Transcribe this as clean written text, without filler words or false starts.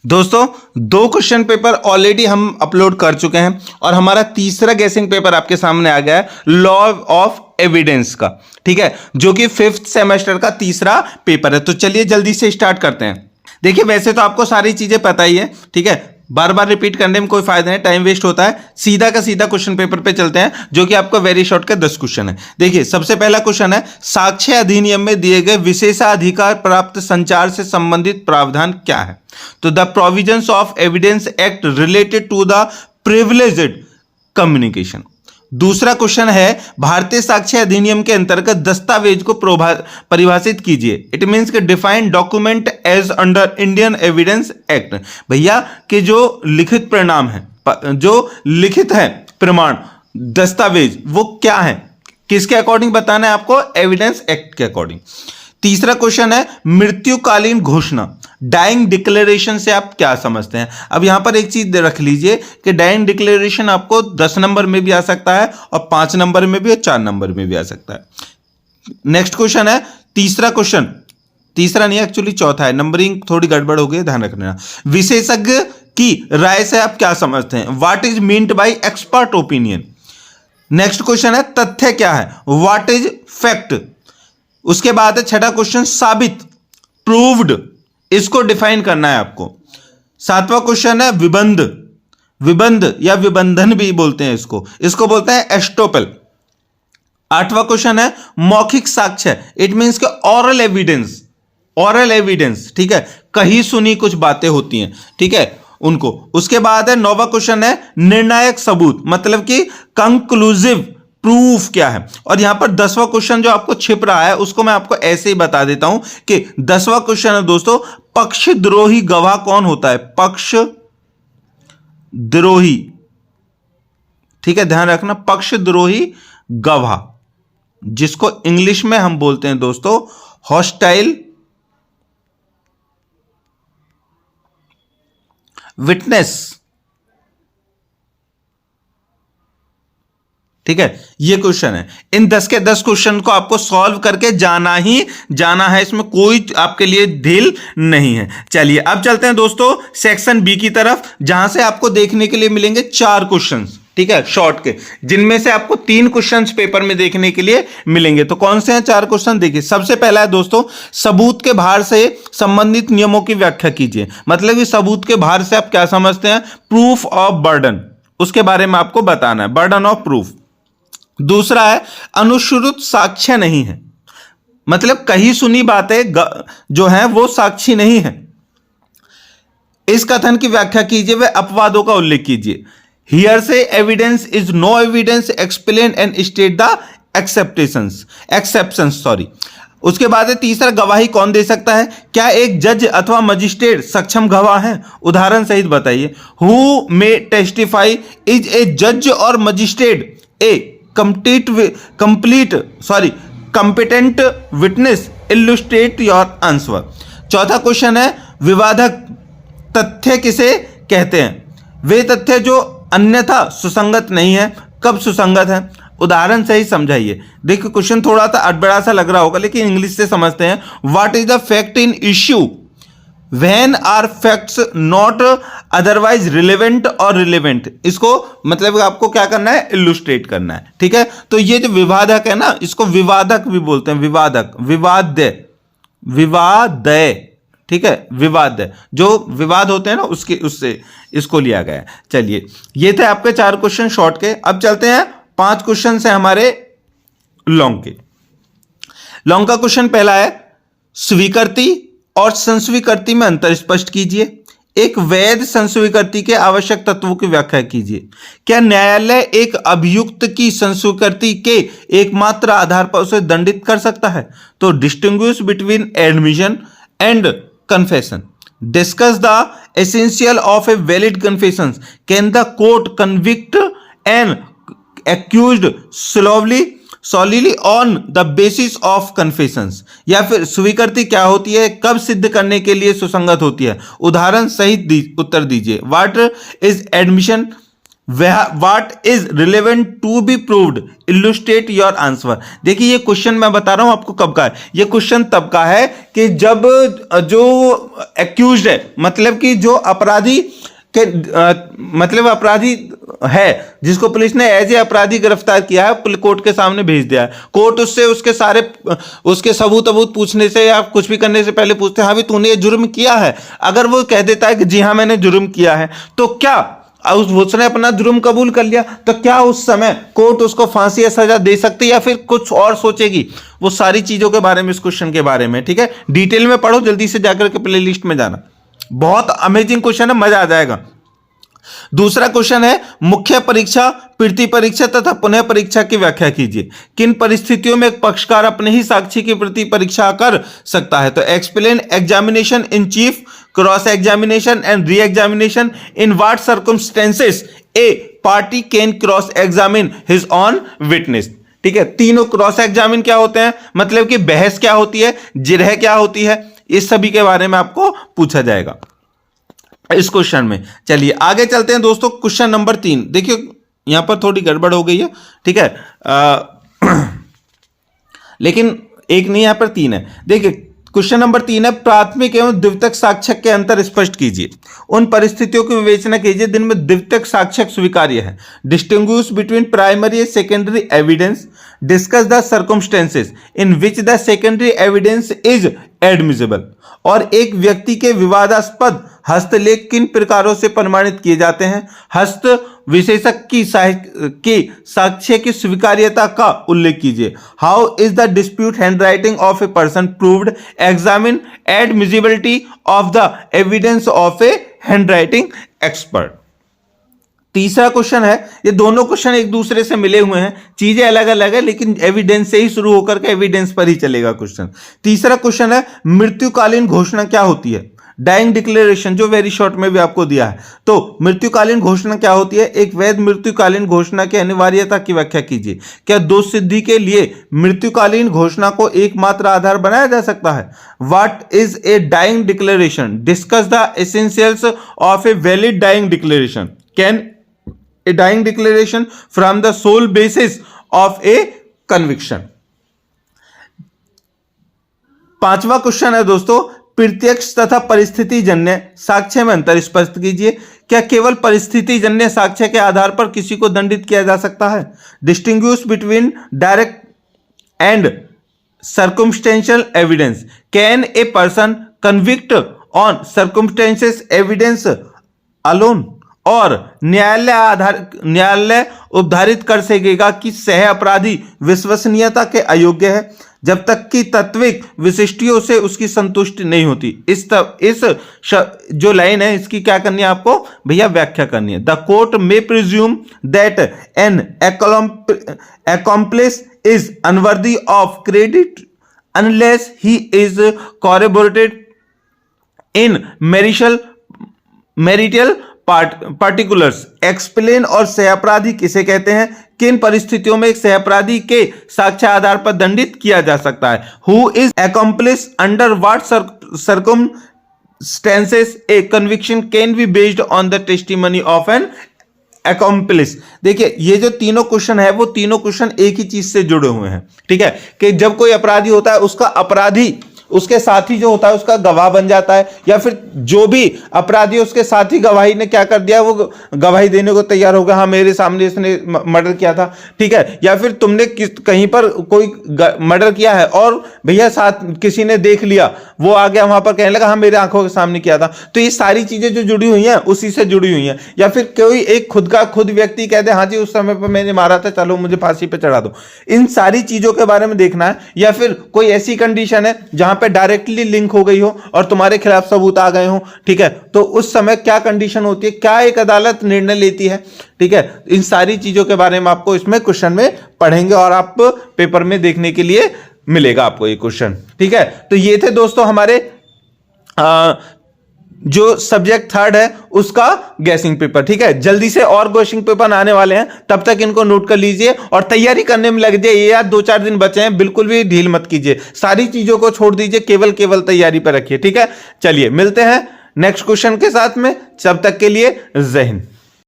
दोस्तों, दो question paper already हम अपलोड कर चुके हैं और हमारा तीसरा गेसिंग पेपर आपके सामने आ गया है लॉ ऑफ एविडेंस का। ठीक है, जो कि 5th सेमेस्टर का तीसरा पेपर है। तो चलिए जल्दी से स्टार्ट करते हैं। देखिए, वैसे तो आपको सारी चीजें पता ही है, ठीक है, बार बार रिपीट करने में कोई फायदा नहीं, टाइम वेस्ट होता है। सीधा का सीधा क्वेश्चन पेपर पे चलते हैं, जो कि आपका वेरी शॉर्ट का 10 क्वेश्चन है। देखिए, सबसे पहला क्वेश्चन है, साक्ष्य अधिनियम में दिए गए विशेषाधिकार प्राप्त संचार से संबंधित प्रावधान क्या है? तो the provisions of evidence act related to the privileged communication. दूसरा क्वेश्चन है, भारतीय साक्ष्य अधिनियम के अंतर्गत दस्तावेज को परिभाषित कीजिए। इट मींस के define document as under Indian evidence act. भैया कि जो लिखित परिणाम है, जो लिखित है प्रमाण, दस्तावेज, वो क्या है, किसके अकॉर्डिंग बताना है आपको? एविडेंस एक्ट के अकॉर्डिंग। तीसरा क्वेश्चन है, मृत्युकालीन घोषणा, डाइंग डिक्लेरेशन से आप क्या समझते हैं? अब यहां पर एक चीज रख लीजिए कि डाइंग डिक्लेरेशन आपको 10 नंबर में भी आ सकता है और 5 नंबर में भी और 4 नंबर में भी आ सकता है। नेक्स्ट क्वेश्चन है, तीसरा क्वेश्चन, तीसरा नहीं एक्चुअली चौथा है, नंबरिंग थोड़ी गड़बड़ हो गई, ध्यान रखना। विशेषज्ञ की राय से आप क्या समझते हैं? What is meant by expert opinion. Next question है, तथ्य क्या है? What is fact. उसके बाद है छठा क्वेश्चन, साबित, प्रूव्ड, इसको डिफाइन करना है आपको। सातवां क्वेश्चन है, विबंध, विबंध या विबंधन भी बोलते हैं इसको बोलते हैं एस्टोपल। आठवां क्वेश्चन है, मौखिक साक्ष्य, इट मींस के ऑरल एविडेंस, ऑरल एविडेंस, ठीक है, कही सुनी कुछ बातें होती हैं, ठीक है, उनको। उसके बाद है नौवां क्वेश्चन है, निर्णायक सबूत, मतलब कि कंक्लूसिव प्रूफ क्या है। और यहां पर 10वां क्वेश्चन जो आपको छिप रहा है उसको मैं आपको ऐसे ही बता देता हूं कि 10वां क्वेश्चन है दोस्तों, पक्षद्रोही गवाह कौन होता है? पक्षद्रोही, ठीक है, ध्यान रखना, पक्षद्रोही गवाह, जिसको इंग्लिश में हम बोलते हैं दोस्तों हॉस्टाइल विटनेस। ठीक है, ये क्वेश्चन है। इन 10 के 10 क्वेश्चन को आपको सॉल्व करके जाना ही जाना है, इसमें कोई आपके लिए ढील नहीं है। चलिए अब चलते हैं दोस्तों सेक्शन बी की तरफ, जहां से आपको देखने के लिए मिलेंगे 4 क्वेश्चंस, ठीक है, शॉर्ट के, जिनमें से आपको 3 क्वेश्चंस पेपर में देखने के लिए मिलेंगे। तो कौन से हैं 4 क्वेश्चन? देखिए, सबसे पहला है दोस्तों, सबूत के भार से संबंधित नियमों की व्याख्या कीजिए। मतलब कि सबूत के भार से आप क्या समझते हैं? प्रूफ ऑफ बर्डन, उसके बारे में आपको बताना है, बर्डन ऑफ प्रूफ। दूसरा है, अनुश्रुत साक्ष्य नहीं है, मतलब कही सुनी बातें जो हैं वो साक्षी नहीं है। इस कथन की व्याख्या कीजिए, वे अपवादों का उल्लेख कीजिए। Hearsay evidence is no evidence, explain and state the exceptions, sorry. उसके बाद है तीसरा, गवाही कौन दे सकता है? क्या एक जज अथवा मजिस्ट्रेट सक्षम गवाह है? उदाहरण सहित बताइए। Who may testify, is a जज और magistrate a competent witness? Illustrate your answer. चौथा क्वेश्चन है, विवादक तथ्य किसे कहते हैं? वे तथ्य जो अन्यथा सुसंगत नहीं है। कब सुसंगत है? उदाहरण से ही समझाइए। देखिए, क्वेश्चन थोड़ा सा अड़बड़ा सा लग रहा होगा, लेकिन इंग्लिश से समझते हैं। What is the fact in issue? When are facts not otherwise relevant और relevant? इसको मतलब आपको क्या करना है? इल्युस्ट्रेट करना है, ठीक है। तो ये जो विवादक है ना, इसको विवादक भी बोलते हैं, विवादक, विवादय, ठीक है, विवाद, जो विवाद होते हैं ना उससे इसको लिया गया है। चलिए, ये थे आपके 4 क्वेश्चन शॉर्ट के। अब चलते हैं 5 क्वेश्चन से हमारे लॉन्ग के। लॉन्ग का क्वेश्चन पहला है, स्वीकृति और संस्वीकृति में अंतर स्पष्ट कीजिए। एक वैध संस्वीकृति के आवश्यक तत्वों की व्याख्या कीजिए। क्या न्यायालय एक अभियुक्त की संस्वीकृति के एकमात्र आधार पर उसे दंडित कर सकता है? तो distinguish between admission and confession. Discuss the essential of a valid confession. Can the court convict N accused solely on the basis of confessions? या फिर स्वीकृति क्या होती है, कब सिद्ध करने के लिए सुसंगत होती है? उदाहरण सहित उत्तर दीजिए। What is admission? What is relevant to be proved, illustrate your answer. देखिए ये क्वेश्चन मैं बता रहा हूं आपको कब का है, ये क्वेश्चन तब का है कि जब जो एक्यूज्ड है, मतलब कि जो अपराधी के मतलब अपराधी है जिसको पुलिस ने एज ए अपराधी गिरफ्तार किया है, कोर्ट के सामने भेज दिया है, कोर्ट उससे उसके सारे उसके सबूत पूछने से या कुछ भी करने से पहले पूछते हैं हाँ भी तूने ये जुर्म किया है। अगर वो कह देता है कि जी हाँ मैंने जुर्म किया है, तो क्या उसने अपना जुर्म कबूल कर लिया, तो क्या उस समय कोर्ट उसको फांसी या सजा दे सकती है या फिर कुछ और सोचेगी? वो सारी चीजों के बारे में, इस क्वेश्चन के बारे में, ठीक है, डिटेल में पढ़ो, जल्दी से जाकर के प्ले लिस्ट में जाना। बहुत अमेजिंग क्वेश्चन है, मजा आ जाएगा। दूसरा क्वेश्चन है, मुख्य परीक्षा, प्रति परीक्षा तथा पुनः परीक्षा की व्याख्या कीजिए। किन परिस्थितियों में एक पक्षकार अपने ही साक्षी की प्रति परीक्षा कर सकता है? तो explain examination in chief, cross examination and re examination. In what circumstances A party can cross examine his on witness. ठीक है, तीनों क्रॉस एग्जामिन क्या होते हैं, मतलब कि बहस क्या होती है, जिरह क्या होती है, इस सभी के बारे में आपको पूछा जाएगा इस क्वेश्चन में। चलिए आगे चलते हैं दोस्तों, क्वेश्चन नंबर 3। देखिए यहां पर थोड़ी गड़बड़ हो गई है, ठीक है, लेकिन एक नहीं, यहां पर 3 है। देखिए क्वेश्चन नंबर 3 है, प्राथमिक एवं द्वितीयक साक्ष्य के अंतर स्पष्ट कीजिए। उन परिस्थितियों की विवेचना कीजिए जिनमें द्वितीयक साक्ष्य स्वीकार्य है। Distinguish between primary and secondary evidence. Discuss the circumstances in which the secondary evidence is admissible. और एक व्यक्ति के विवादास्पद हस्तलेख किन प्रकारों से प्रमाणित किए जाते हैं? हस्त विशेषक की साक्ष्य की स्वीकार्यता का उल्लेख कीजिए। How is the dispute handwriting of a person proved? Examine admissibility of the evidence of A handwriting expert. तीसरा क्वेश्चन है, ये दोनों क्वेश्चन एक दूसरे से मिले हुए हैं, चीजें अलग अलग है लेकिन एविडेंस से ही शुरू होकर के एविडेंस पर ही चलेगा क्वेश्चन। तीसरा क्वेश्चन है, मृत्युकालीन घोषणा क्या होती है? डाइंग डिक्लेरेशन, जो वेरी शॉर्ट में भी आपको दिया है। तो मृत्युकालीन घोषणा क्या होती है? एक वैध मृत्युकालीन घोषणा की अनिवार्यता की व्याख्या कीजिए। क्या दोष सिद्धि के लिए मृत्युकालीन घोषणा को एकमात्र आधार बनाया जा सकता है? What is a dying declaration? Discuss the essentials of a valid dying declaration. Can a dying declaration from the sole basis of a conviction। पांचवा क्वेश्चन है दोस्तों, प्रत्यक्ष तथा परिस्थिति जन्य साक्ष्य में अंतर स्पष्ट कीजिए। क्या केवल परिस्थिति जन्य साक्ष्य के आधार पर किसी को दंडित किया जा सकता है? Distinguish between direct and circumstantial evidence. Can a person convict on circumstantial evidence alone? और न्यायालय उपधारित कर सकेगा कि सह अपराधी विश्वसनीयता के अयोग्य है जब तक कि तत्विक विशिष्टियों से उसकी संतुष्टि नहीं होती। इस जो लाइन है इसकी क्या करनी है आपको भैया, व्याख्या करनी है। The court may presume that an accomplice is unworthy of credit unless he is corroborated in material particulars. Explain और सहअपराधी किसे कहते हैं? किन परिस्थितियों में एक सहअपराधी के साक्ष्य आधार पर दंडित किया जा सकता है? Who is accomplice under what circumstances a conviction can be based on the testimony of an accomplice। देखिए ये जो तीनों क्वेश्चन है वो तीनों क्वेश्चन एक ही चीज से जुड़े हुए हैं, ठीक है, कि जब कोई अपराधी होता है उसका अपराधी उसके साथी जो होता है उसका गवाह बन जाता है, या फिर जो भी अपराधी उसके साथी गवाही ने क्या कर दिया, वो गवाही देने को तैयार होगा, हाँ मेरे सामने इसने मर्डर किया था, ठीक है, या फिर तुमने कहीं पर कोई मर्डर किया है और भैया साथ किसी ने देख लिया, वो आ गया वहां पर कहने लगा हाँ मेरे आंखों के सामने किया था। तो ये सारी चीजें जो जुड़ी हुई हैं उसी से जुड़ी हुई हैं। या फिर कोई एक खुद व्यक्ति कह दे हाँ जी उस समय पर मैंने मारा था, चलो मुझे फांसी पे चढ़ा दो। इन सारी चीजों के बारे में देखना है। या फिर कोई ऐसी कंडीशन है जहां पे डायरेक्टली लिंक हो गई हो और तुम्हारे खिलाफ सबूत आ गए हो, ठीक है, तो उस समय क्या कंडीशन होती है, क्या एक अदालत निर्णय लेती है, ठीक है, इन सारी चीजों के बारे में आपको इसमें क्वेश्चन में पढ़ेंगे और आप पेपर में देखने के लिए मिलेगा आपको ये क्वेश्चन, ठीक है। तो ये थे दोस्तों हमारे जो सब्जेक्ट थर्ड है उसका गैसिंग पेपर, ठीक है। जल्दी से और गैसिंग पेपर आने वाले हैं, तब तक इनको नोट कर लीजिए और तैयारी करने में लग जाइए। ये यार 2-4 दिन बचे हैं, बिल्कुल भी ढील मत कीजिए, सारी चीजों को छोड़ दीजिए, केवल तैयारी पर रखिए, ठीक है। चलिए मिलते हैं नेक्स्ट क्वेश्चन के साथ में, तब तक के लिए जय हिंद।